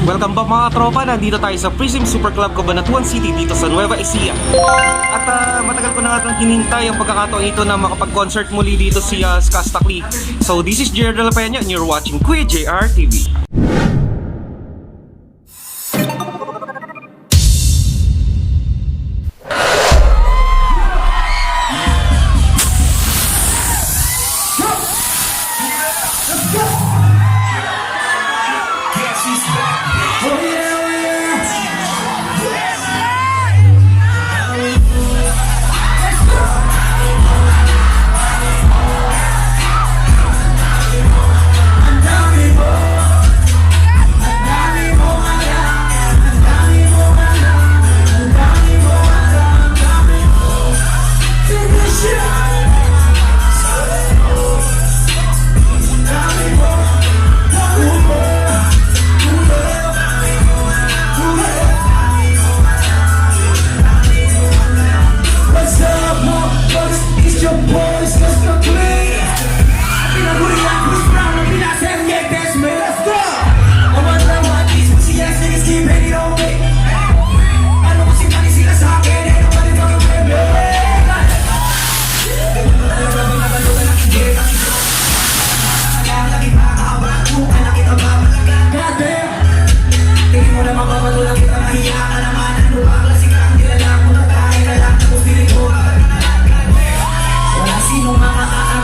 Welcome back mga tropa, nandito tayo sa Prism Super Club Cabanatuan City dito sa Nueva Ecija. At matagal ko na nga itong hinintay ang pagkakataon ito na makapag-concert muli dito si Skastakli. So this is JR De La Peña and you're watching Kuya JR TV.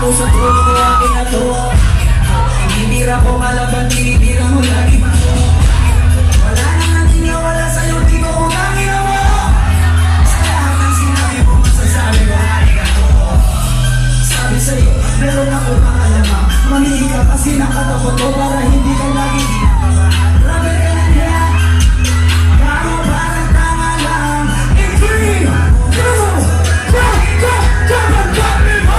Sa tulo ko ang ginagawa. Hinihira ko malaban, tinitira mo lagi. Wala nang naniniwala sa'yo, di ko kung ang ginawa. Sa lahat ng sinabi mo, masasabi ko, sabi sa'yo, meron ako makalama. Mamili ka kasi nakatakot ko para hindi ka lagi ginagawa. Grabe ka na niya, kamo parang tanga lang. In 3, 2, go, go, go, go, go, go.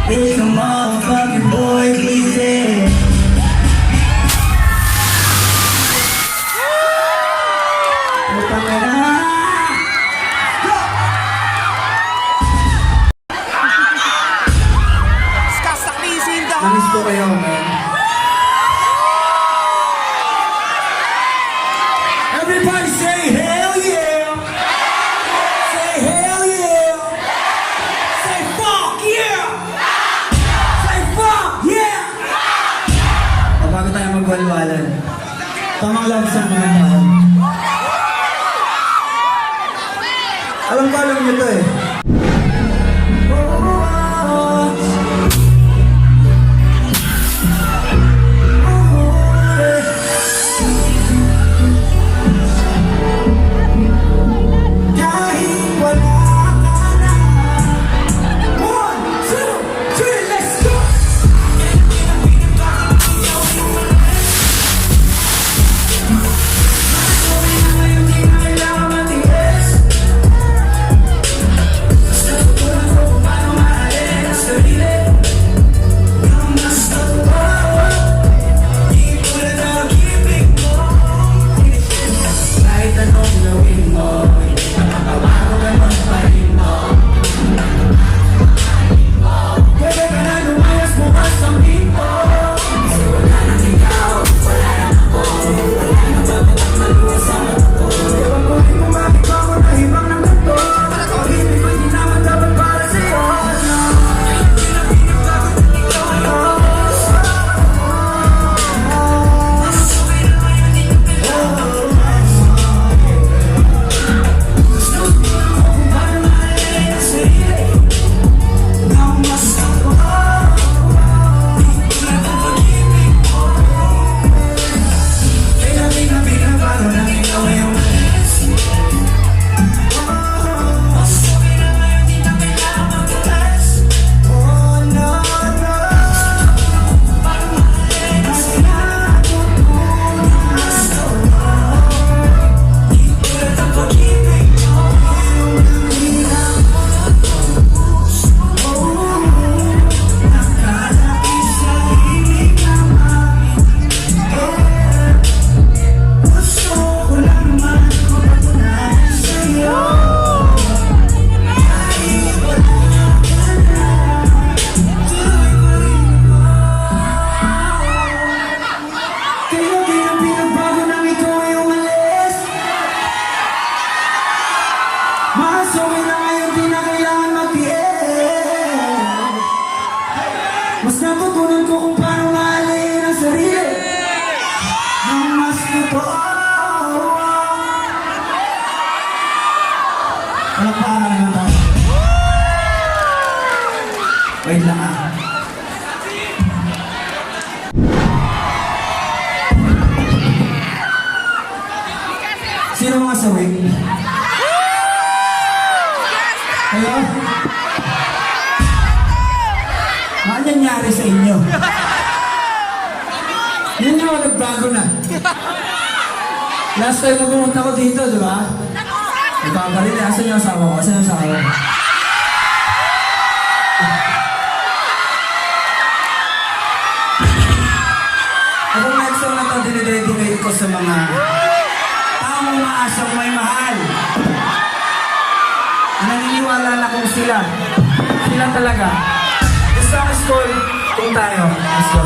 It's a motherfucking boy, please. Skastakli is in the Namiss ko house! kayo, man. Everybody say hell yeah! Say hell yeah! Say fuck yeah! Say fuck yeah! Bago tayo magwalwalan, tamang love song naman tayo. Alam nyo to eh. Oh, oh, oh. Palakpakan naman tayo. Wait lang ah. Sino mga sawig? Kayo? Ano nangyari sa inyo? Yun yung nagbago na. Last time na pumunta ko dito, di ba? Nagbabalit, asan yung asawa ko? Asan yung asawa ko? Itong next song na ito, dinidedicate ko sa mga taong umaasang may mahal. Naniniwala na kung sila. Sila talaga. The song is called Kung Tayo. Let's go.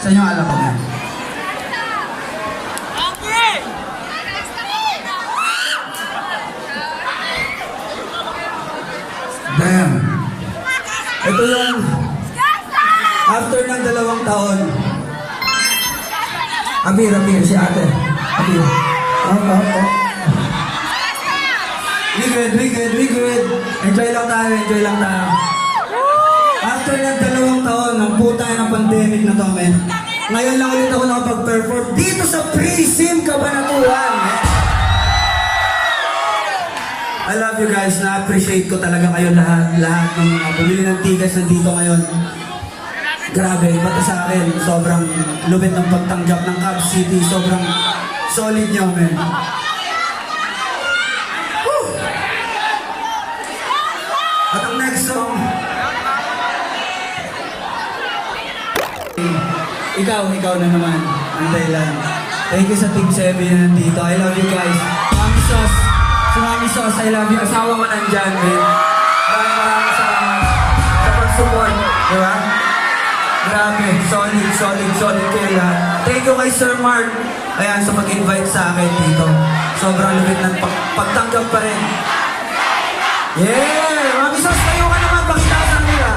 Sa inyo alam ko na. Damn. Ito yung after ng 2 taon. Amir, si ate. Amir. Oh. We good. Enjoy lang tayo. After ng 2 taon, ng puta ng pandemic na to, men. Ngayon lang ulit ako nakapag-perform dito sa Prism Cabanatuan, men. I love you guys, na-appreciate ko talaga kayo lahat ng mga bumili ng tickets nandito ngayon. Grabe, iba to sa akin. Sobrang lupit ng pagtanggap ng Cavs City. Sobrang solid nyo, men. Woo! At ang next song, ikaw na naman ang dahilan. Thank you sa Team 7 na nandito. I love you guys. Mami Sos, I love you. Asawa ko nandyan, men. Maraming salamat sa pag-support. Diba? Grabe, solid kayo lahat. Thank you kay Sir Mark. Ayan, sa pag-invite sa akin dito. Sobrang lupit ng pagtanggap pa rin. Yeah! Mami Sos, kayo ka naman. Pakita sa nila.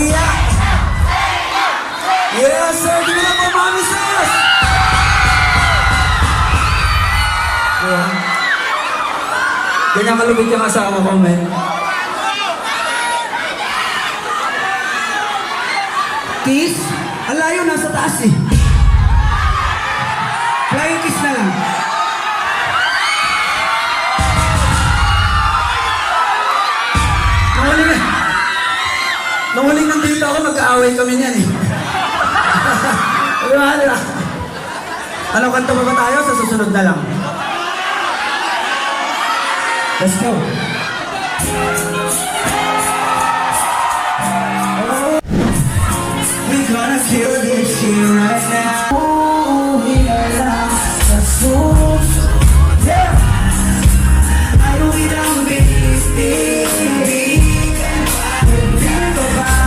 Yeah! Yes, sir! Give it up for Mami Sos! Diba? Ganyan kalupit yung asawa ko, men. Kiss? Ang layo, nasa taas eh. Flying kiss na lang. Nung huling nandito ako, mag-aaway kami niyan eh. Diba? Ano, kanta ba tayo? Sa susunod na lang. Let's go. We're gonna kill this shit right now. Ooh, yeah, that's so. Yeah. I know we don't get this thing. Think about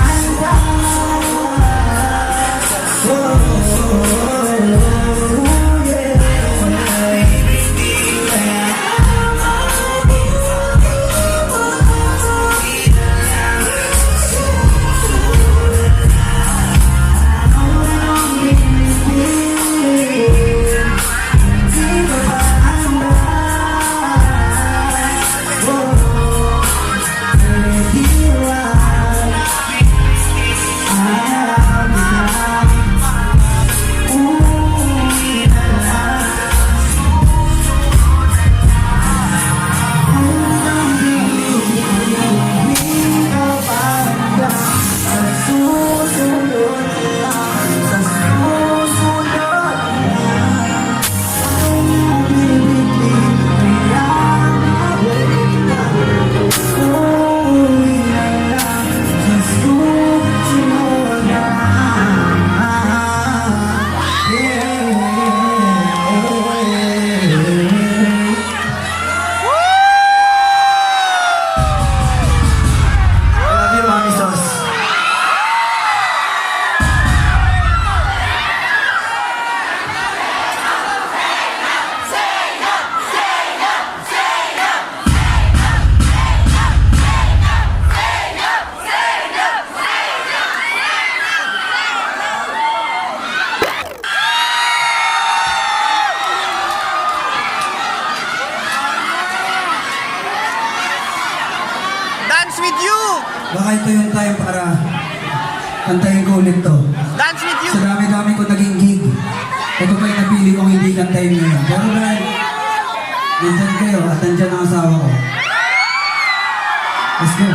Baka ito yung time para kantahin ko ulit to. Dance with you! Sa dami-dami ko naging gig. Ito pa yung napili kong hindi kantahin ngayon. Pero dahil nandyan kayo at nandyan ang asawa ko. Let's go.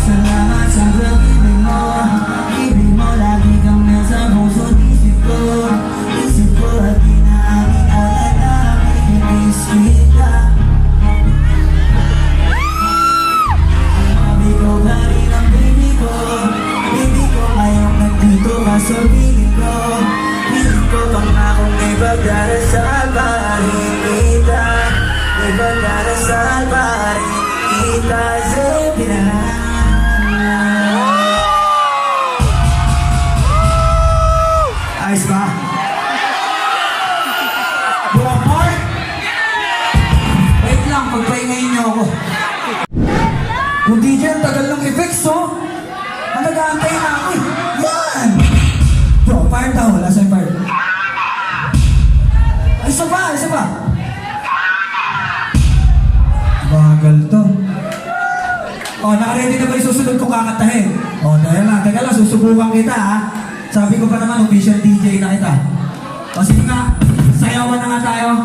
Salamat sa pag-ibig mo. Pangakong may pagdarasal para kita. May pagdarasal para kita sa ayos ba? Buong part? Wait lang, pagpahingayin niyo ako. Kung DJ, ang tagal ng effects, oh. Ang nag-aantay na ako, eh. Yan! Bro, fire towel. Asa yung fire? Isa pa, isa pa. Bagal to. Oh, naka-ready na ba yung susunod kong kakantahin? Oh, teka lang, susubukan kita, ha? Sabi ko pa naman, official DJ na kita. O sige nga, sayawan na nga tayo.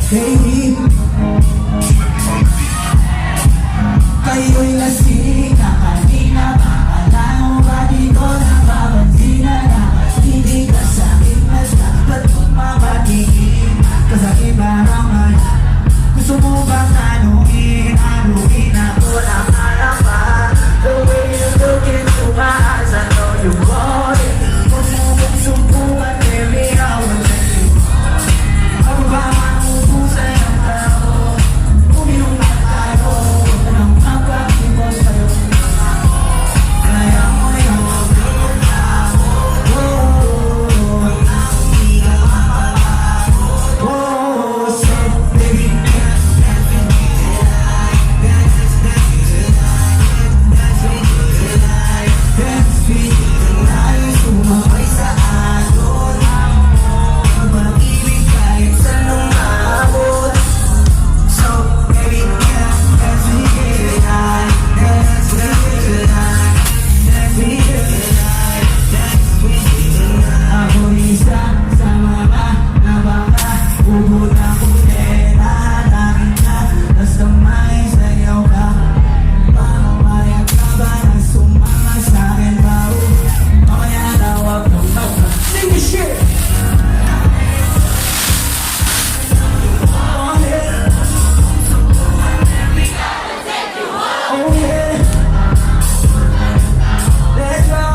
Baby, kayo'y lasing na kanina. Akala mo ba di ko napapansin na hindi ka sa'kin mas dapat kung mapatigil ka sa ibarangan. Gusto mo bang anuhin ako ng alama? The way you look into my eyes, I know you want it. Kung mo kong sumpukan, baby, I will let you. Ako ba maubusan ng tao? Uminom na tayo, huwag ka nang magpapibos sa'yo. Kaya mo yung maglulog na ako. Hindi ka mapapago. So baby, dance with me tonight. Dance with me tonight. Sumabay sa alon ang pag-ibig kahit saan lumabot. So baby, dance with me tonight. Dance with me tonight. Dance with me tonight. Dance with me tonight. Ako isa sa mga nabaka. Ubod akong pera, nakin ka. Basta may sayaw ka. Pamayag ka ba na sumama sa'kin ba? Mamaya tawag ng baka. Sing the shit! Oh yeah! Oh yeah! Let's go!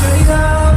Turn it up!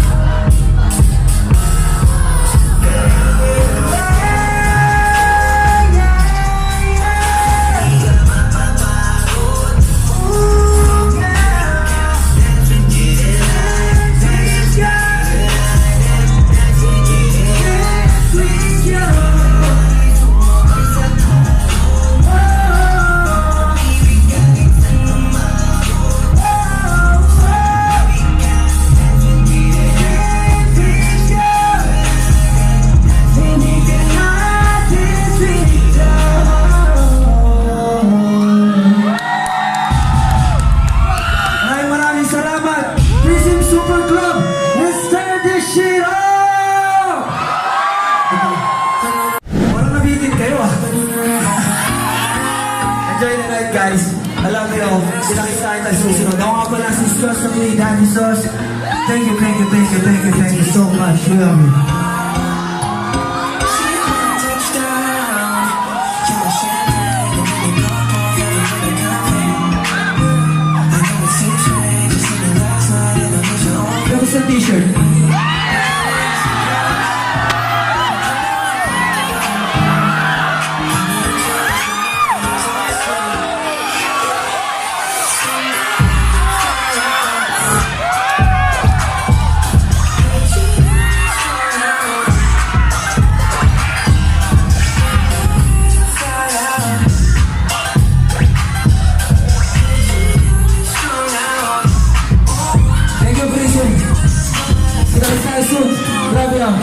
Maraming salamat! Prism Super Club! Let's turn this shit up! Walang nabitin kayo, ah. Enjoy the night, guys. Alam niyo, sinakit tayo tayo susunod. Ako nga pala si Scott sa Play Daddy Sauce. Thank you so much. You love me. Tapos sa t-shirt. Thank you, Prism. Kita tayo soon. Grabe lang.